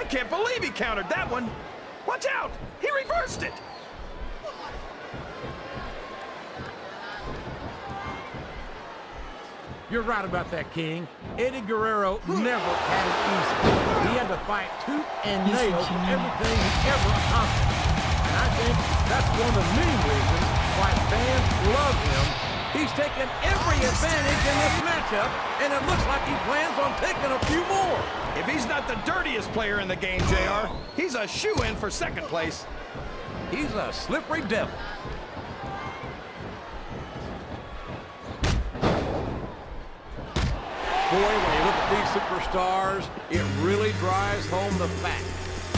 can't believe he countered that one. Watch out! He reversed it! You're right about that, King. Eddie Guerrero never had it easy. He had to fight tooth and nail for everything he ever accomplished. And I think that's one of the many reasons why fans love him. He's taken every advantage in this matchup, and it looks like he plans on taking a few more. If he's not the dirtiest player in the game, JR, he's a shoo-in for second place. He's a slippery devil. Boy, when you look at these superstars, it really drives home the fact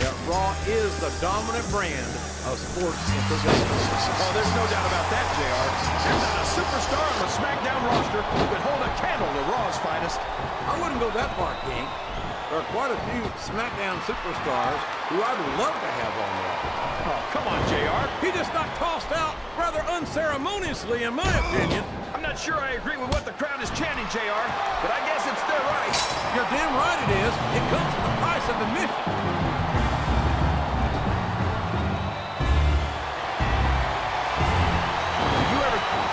that Raw is the dominant brand of sports entertainment. Oh, there's no doubt about that, JR. There's not a superstar on the SmackDown roster who could hold a candle to Raw's finest. I wouldn't go that far, King. There are quite a few SmackDown superstars who I'd love to have on Raw. Oh, come on, JR. He just got tossed out rather unceremoniously, in my opinion. I'm not sure I agree with what the crowd is chanting, JR, but I guess it's their right. You're damn right it is. It comes at the price of admission.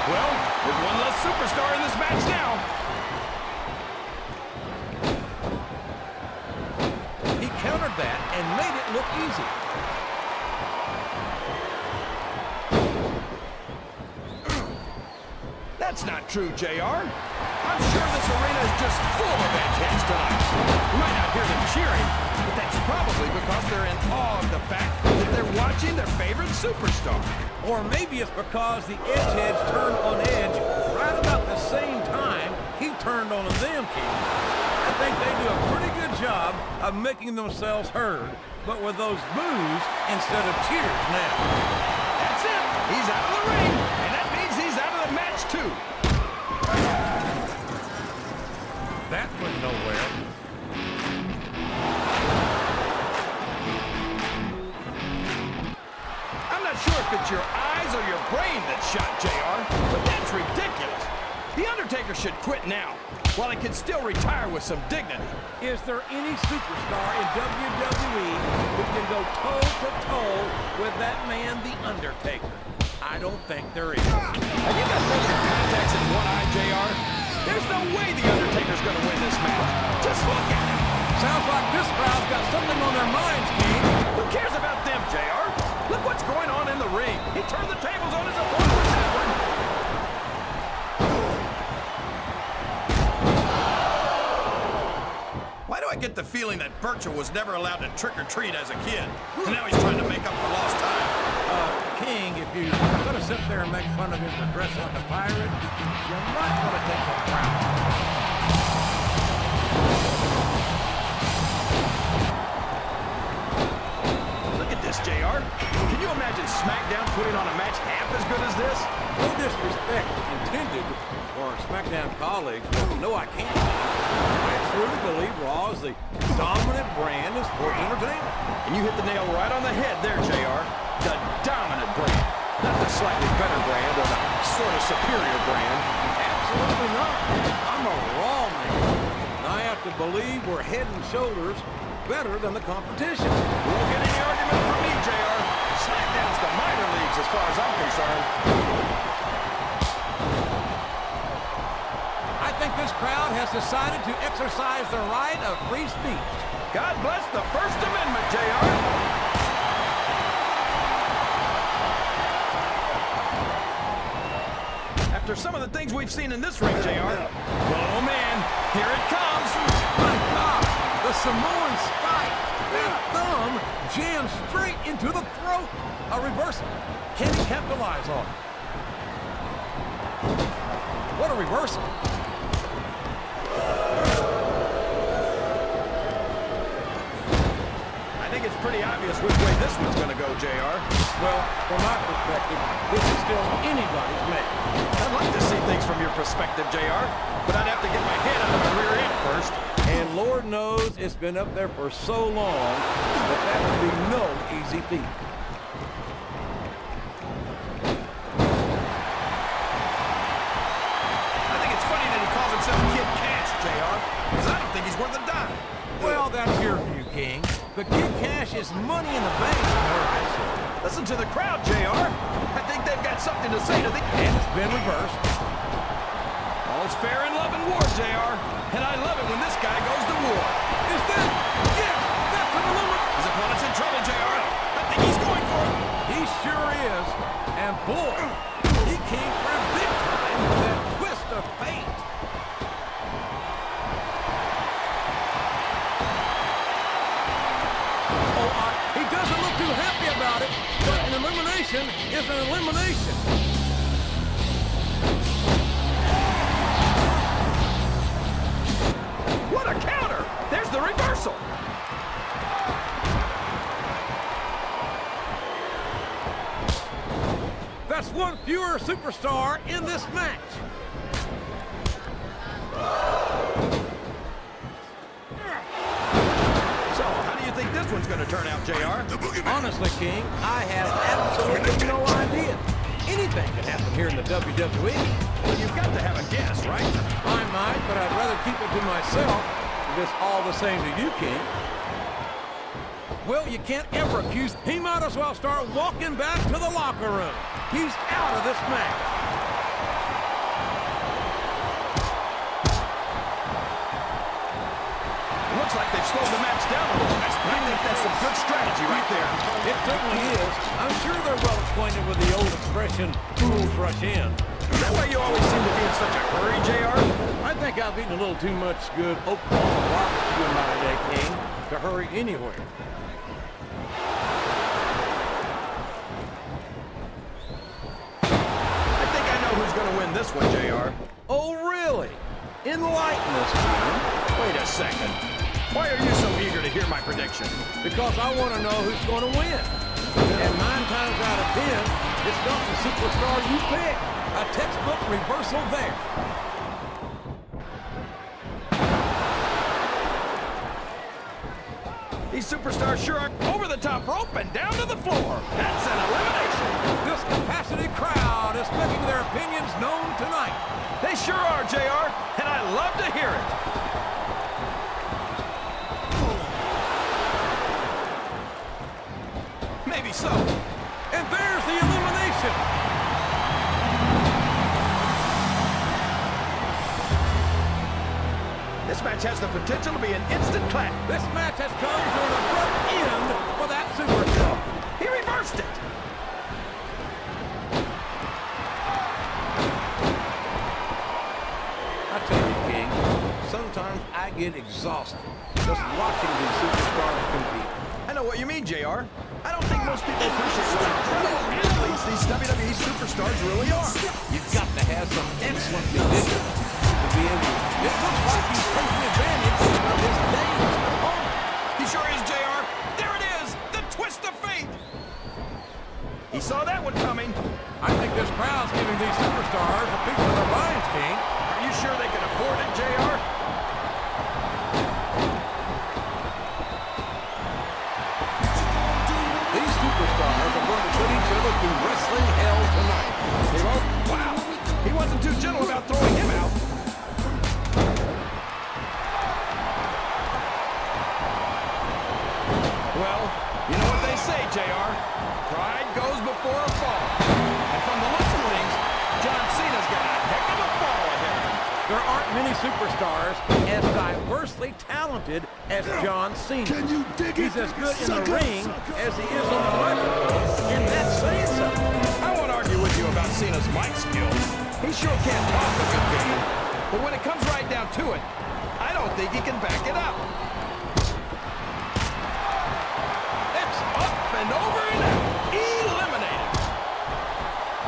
Well, there's one less superstar in this match now. He countered that and made it look easy. That's not true, JR. I'm sure this arena is just full of edgeheads tonight. You might not hear them cheering, but that's probably because they're in awe of the fact that they're watching their favorite superstar. Or maybe it's because the edgeheads turned on Edge right about the same time he turned on them, King. I think they do a pretty good job of making themselves heard, but with those boos instead of cheers now. That's it. He's out of the ring, and that means he's out of the match, too. That went nowhere. I'm not sure if it's your eyes or your brain that shot JR, but that's ridiculous. The Undertaker should quit now, while he can still retire with some dignity. Is there any superstar in WWE who can go toe-to-toe with that man, The Undertaker? I don't think there is. Have you got regular contacts in one eye, JR? There's no way The Undertaker's gonna win this match. Just look at him. Sounds like this crowd's got something on their minds, King. Who cares about them, JR? Look what's going on in the ring. He turned the tables on his opponent with that one. Why do I get the feeling that Virgil was never allowed to trick-or-treat as a kid? And now he's trying to make up for lost time. King, if you're going to sit there and make fun of him for dressing like a pirate, you might want to take the crown. Look at this, JR. Can you imagine SmackDown putting on a match half as good as this? No disrespect intended for our SmackDown colleagues, but no, I can't. I truly believe Raw is the dominant brand of sports entertainment. And you hit the nail right on the head there, JR. The dominant brand. Not the slightly better brand or the sort of superior brand. Absolutely not. I'm a Raw man. And I have to believe we're head and shoulders better than the competition. You won't get any argument from me, JR. SmackDown's the minor leagues as far as I'm concerned. I think this crowd has decided to exercise the right of free speech. God bless the First Amendment, JR. After some of the things we've seen in this ring, JR. Oh, man. Here it comes. My God, the Samoan spike. That thumb jammed straight into the throat. A reversal. Can he capitalize on it? What a reversal. I think it's pretty obvious which way this one's going to go, JR. Well, from my perspective, this is still anybody's match. I'd like to see things from your perspective, JR, but I'd have to get my head out of my rear end first. And Lord knows it's been up there for so long that would be no easy feat. I think it's funny that he calls himself Kid Cash, JR, because I don't think he's worth a dime. Well, that's your view, King. The Kid Cash is money in the bank, I see. Listen to the crowd, JR. I think they've got something to say to the... And it's been reversed. All's fair in love and war, JR. And I love it when this guy goes to war. Is that... Yes, that's an elimination. His opponent's in trouble, JR. I think he's going for it. He sure is. And boy, he came for a big time with that twist of fate. He doesn't look too happy about it, but an elimination is an elimination. What a counter! There's the reversal. That's one fewer superstar in this match. So, how do you think this one's going to turn out, JR? Honestly, King, I have absolutely no idea. Anything can happen here in the WWE. Well, you've got to have a guess, right? I might, but I'd rather keep it to myself. If it's all the same to you, King. Well, you can't ever accuse. He might as well start walking back to the locker room. He's out of this match. Looks like they've slowed the match down a little bit. I think that's some good strategy right there. It certainly is. I'm sure they're well acquainted with the old expression, fools rush in. Is that why you always seem to be in such a hurry, JR? I think I've eaten a little too much good Oklahoma barbecue in my day, King, to hurry anywhere. I think I know who's going to win this one, JR. Oh, really? Enlighten us, King. Wait a second. Why are you so eager to hear my prediction? Because I want to know who's going to win. And 9 times out of 10, it's not the superstar you pick. A textbook reversal there. These superstars sure are over the top rope and down to the floor. That's an elimination. This capacity crowd is making their opinions known tonight. They sure are, JR, and I love to hear it. Maybe so. And there's the elimination. This match has the potential to be an instant clap. This match has come to an abrupt end for that superstar. He reversed it. I tell you, King, sometimes I get exhausted just watching these superstars compete. I know what you mean, JR. I don't think most people appreciate what incredible athletes these WWE superstars really are. You've got to have some excellent condition to be able to. It looks like he's taking advantage of his dangerous opponent. He sure is, JR. There it is, the twist of fate. He saw that one coming. I think this crowd's giving these superstars a piece of their minds, King. Are you sure they can afford it, JR? These superstars are going to put each other through wrestling hell tonight. Wow, he wasn't too gentle about throwing him out. Well, you know what they say, JR. Pride goes before a fall. And from the looks of things, John Cena's got a heck of a fall ahead. There aren't many superstars as diversely talented as John Cena. Can you dig He's it, as good in the sucker? ring as he is on the microphone, and that's saying something. I won't argue with you about Cena's mic skills. He sure can talk a good game. But when it comes right down to it, I don't think he can back it up. It's up and over and out. Eliminated.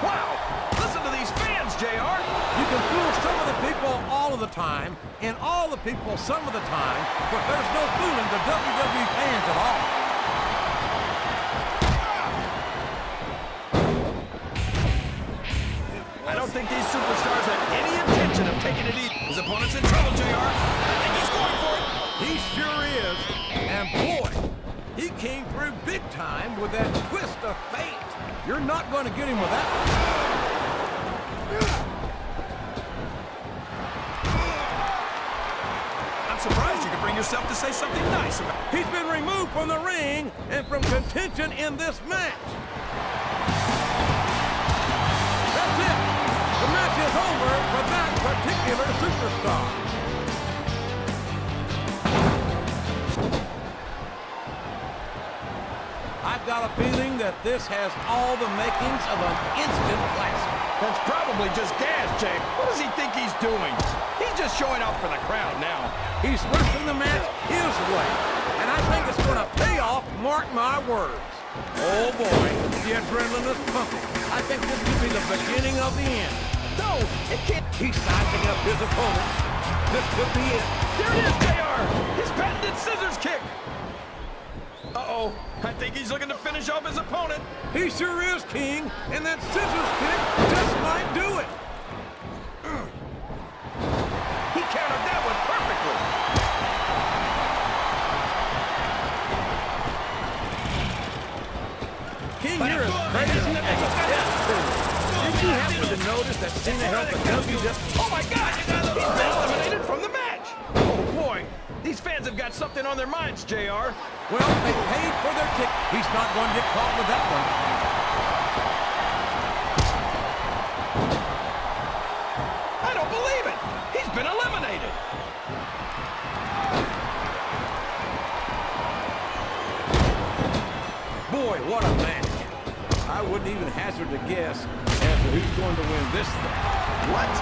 Wow, listen to these fans, JR. You can fool some of the people all of the time, and all the people some of the time, but there's no fooling the WWE fans at all. I don't think these superstars have any intention of taking it easy. His opponent's in trouble, JR. I think he's going for it. He sure is, and boy, he came through big time with that twist of fate. You're not going to get him with that one. I'm surprised you could bring yourself to say something nice about it. He's been removed from the ring and from contention in this match. That's it. The match is over for that particular superstar. I've got a feeling that this has all the makings of an instant classic. That's probably just gas, Jay. What does he think he's doing? He's just showing off for the crowd now. He's wrestling the match his way, and I think it's going to pay off, mark my words. Oh boy, the adrenaline is pumping. I think this could be the beginning of the end. No, it can't. He's sizing up his opponent. This could be it. There it is, JR! His patented scissors kick! Uh-oh, I think he's looking to finish off his opponent. He sure is, King, and that scissors kick just might do it. He countered that one perfectly. King, you're as crazy as a pet. Did you happen to notice that Cena held the WWE? Oh my God! He's been eliminated from the match! Oh boy, these fans have got something on their minds, JR. Well, they paid for their ticket. He's not going to get caught with that one. I don't believe it! He's been eliminated! Boy, what a match. I wouldn't even hazard a guess as to who's going to win this thing. What?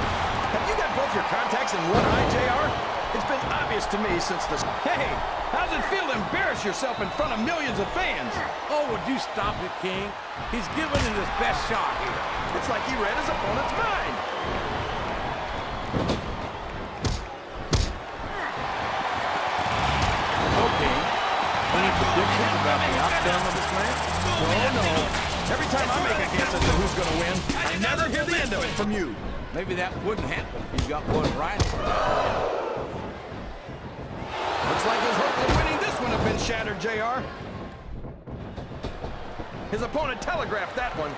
Have you got both your contacts in one eye, JR? It's been obvious to me since the... Hey, how's it feel to embarrass yourself in front of millions of fans? Oh, would you stop it, King? He's giving it his best shot here. It's like he read his opponent's mind. Okay. Any predictions about the outcome of this match? Oh, no. Every time I make a guess as to who's going to win, I never hear the end of it from you. Maybe that wouldn't happen if you got one right. Looks like his hope of winning this one have been shattered, JR. His opponent telegraphed that one.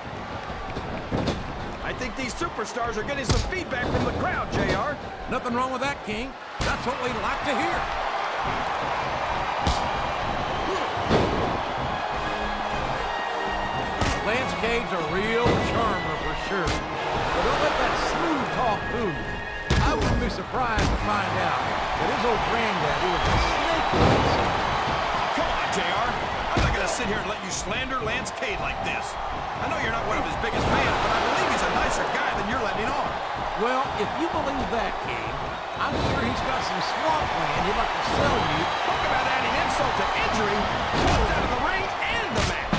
I think these superstars are getting some feedback from the crowd, JR. Nothing wrong with that, King. That's what we like to hear. Lance Cade's a real charmer for sure. But don't let that smooth talk fool you. I wouldn't be surprised to find out that his old granddaddy was a snake oil salesman. Come on, JR. I'm not going to sit here and let you slander Lance Cade like this. I know you're not one of his biggest fans, but I believe he's a nicer guy than you're letting on. Well, if you believe that, King, I'm sure he's got some swamp land he'd like to sell you. Talk about adding insult to injury. Talked out of the ring and the match.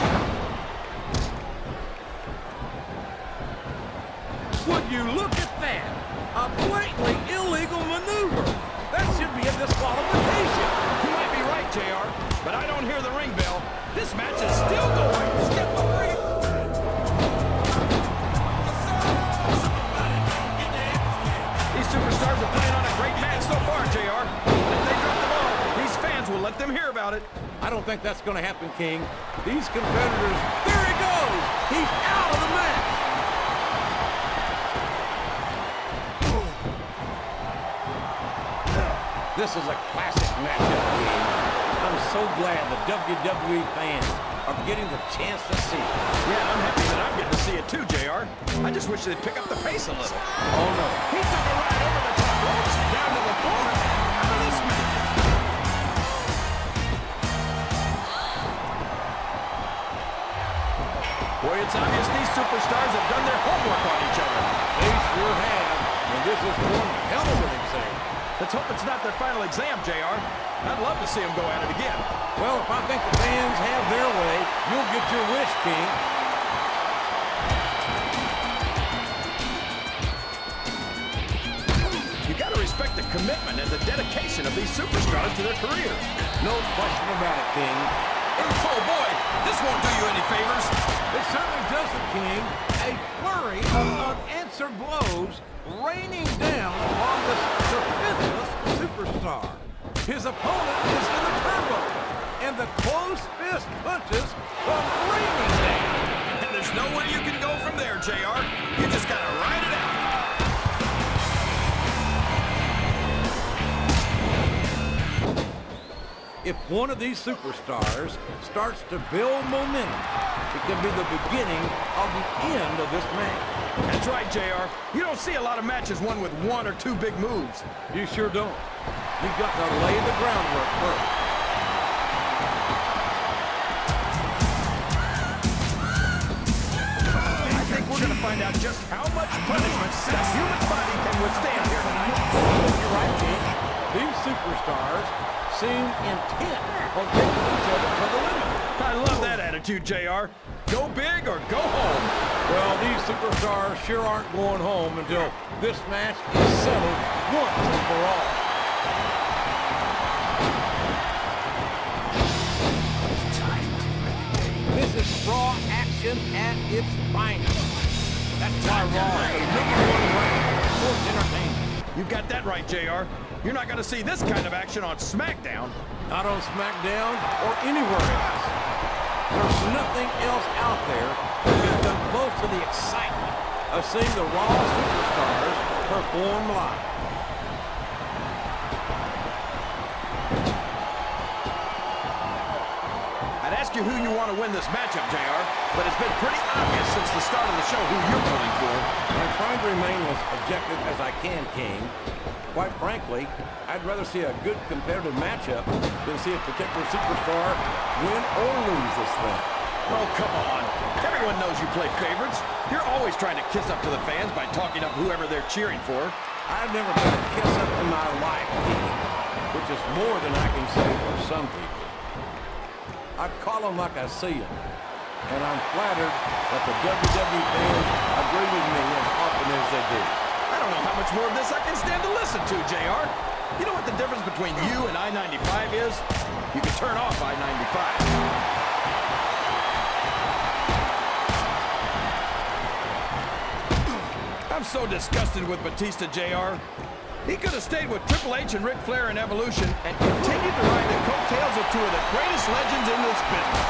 Would you look at that? A blatantly illegal maneuver. That should be a disqualification. You might be right, JR, but I don't hear the ring bell. This match is still going. Step three. These superstars are playing on a great match so far, JR. But if they drop the ball, these fans will let them hear about it. I don't think that's going to happen, King. These competitors, there he goes. He's out of the match. This is a classic matchup, King. I'm so glad the WWE fans are getting the chance to see it. Yeah, I'm happy that I'm getting to see it too, JR. I just wish they'd pick up the pace a little. Oh, no. He took a ride over the top ropes, down to the floor. How about this match? Boy, it's obvious these superstars have done their homework on each other. They sure have. And this is one hell of an exam. Let's hope it's not their final exam, JR. I'd love to see them go at it again. Well, if I think the fans have their way, you'll get your wish, King. You got to respect the commitment and the dedication of these superstars to their careers. No question about it, King. Oh boy, this won't do you any favors. It certainly doesn't, King. A flurry of unanswered blows raining down upon this defenseless superstar. His opponent is in the turbo, and the closed fist punches come raining down. And there's nowhere you can go from there, JR. You just got to ride it out. If one of these superstars starts to build momentum, it could be the beginning of the end of this match. That's right, JR. You don't see a lot of matches won with one or two big moves. You sure don't. You've got to lay the groundwork first. I think we're going to find out just how much punishment the human body can withstand here tonight. You're right, King. These superstars seem intent on taking each other to the limit. I love that attitude, JR. Go big or go home. Well, these superstars sure aren't going home until this match is settled once and for all. This is Raw action at its finest. That's why Raw is the #1 ranked sports entertainment. You've got that right, JR. You're not going to see this kind of action on SmackDown. Not on SmackDown or anywhere else. There's nothing else out there that can come close to the excitement of seeing the Raw superstars perform live. I'd ask you who you want to win this matchup, JR, but it's been pretty obvious since the start of the show who you're pulling for. I'm trying to remain as objective as I can, King. Quite frankly, I'd rather see a good competitive matchup than see a particular superstar win or lose this thing. Oh, come on. Everyone knows you play favorites. You're always trying to kiss up to the fans by talking up whoever they're cheering for. I've never got a kiss up in my life, King, which is more than I can say for some people. I call them like I see them, and I'm flattered that the WWE fans agree with me as often as they do. I don't know how much more of this I can stand to listen to, JR. You know what the difference between you and I-95 is? You can turn off I-95. I'm so disgusted with Batista, JR. He could have stayed with Triple H and Ric Flair in Evolution and continued to ride the coattails of two of the greatest legends in this business.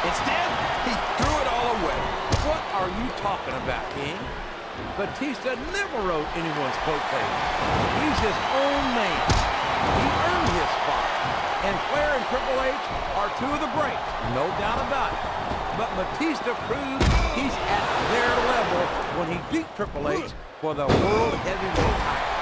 Instead, he threw it all away. What are you talking about, King? Batista never rode anyone's coattails. He's his own man. He earned his spot. And Flair and Triple H are two of the greats, no doubt about it. But Batista proved he's at their level when he beat Triple H for the World Heavyweight title.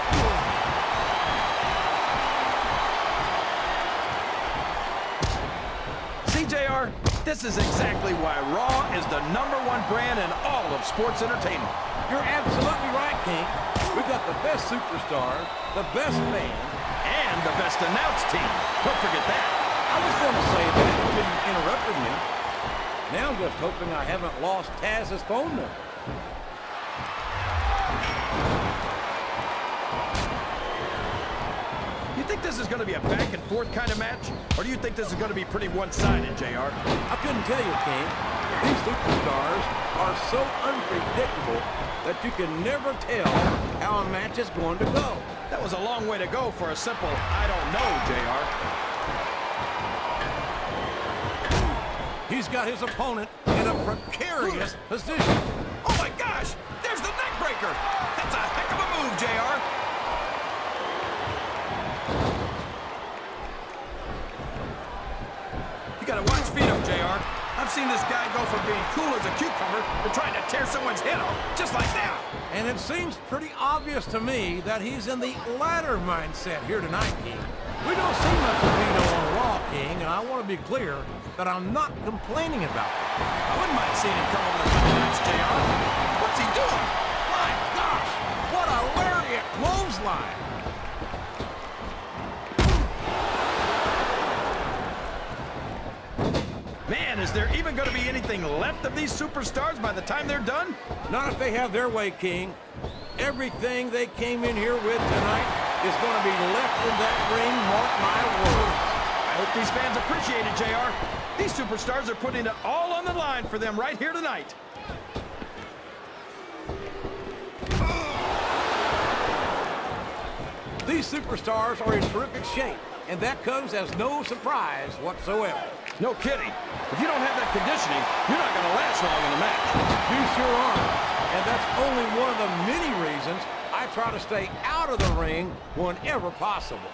See, JR, this is exactly why Raw is the #1 brand in all of sports entertainment. You're absolutely right, King. We've got the best superstars, the best fans, and the best announced team. Don't forget that. I was going to say that until you interrupted me. Now I'm just hoping I haven't lost Taz's phone number. You think this is going to be a back-and-forth kind of match? Or do you think this is going to be pretty one-sided, JR? I couldn't tell you, King. These superstars are so unpredictable that you can never tell how a match is going to go. That was a long way to go for a simple, I don't know, JR. He's got his opponent in a precarious position. Oh my gosh! There's the neck breaker! That's a heck of a move, JR! You gotta watch Vito, JR. I've seen this guy go from being cool as a cucumber to trying to tear someone's head off, just like that. And it seems pretty obvious to me that he's in the latter mindset here tonight, King. We don't see much of Vito on Raw, King, and I want to be clear that I'm not complaining about it. I wouldn't mind seeing him come over to Monday nights, JR. What's he doing? My gosh, what a lariat clothesline! Man, is there even going to be anything left of these superstars by the time they're done? Not if they have their way, King. Everything they came in here with tonight is going to be left in that ring, mark my words. I hope these fans appreciate it, JR. These superstars are putting it all on the line for them right here tonight. These superstars are in terrific shape, and that comes as no surprise whatsoever. No kidding. If you don't have that conditioning, you're not going to last long in the match. You sure aren't. And that's only one of the many reasons I try to stay out of the ring whenever possible.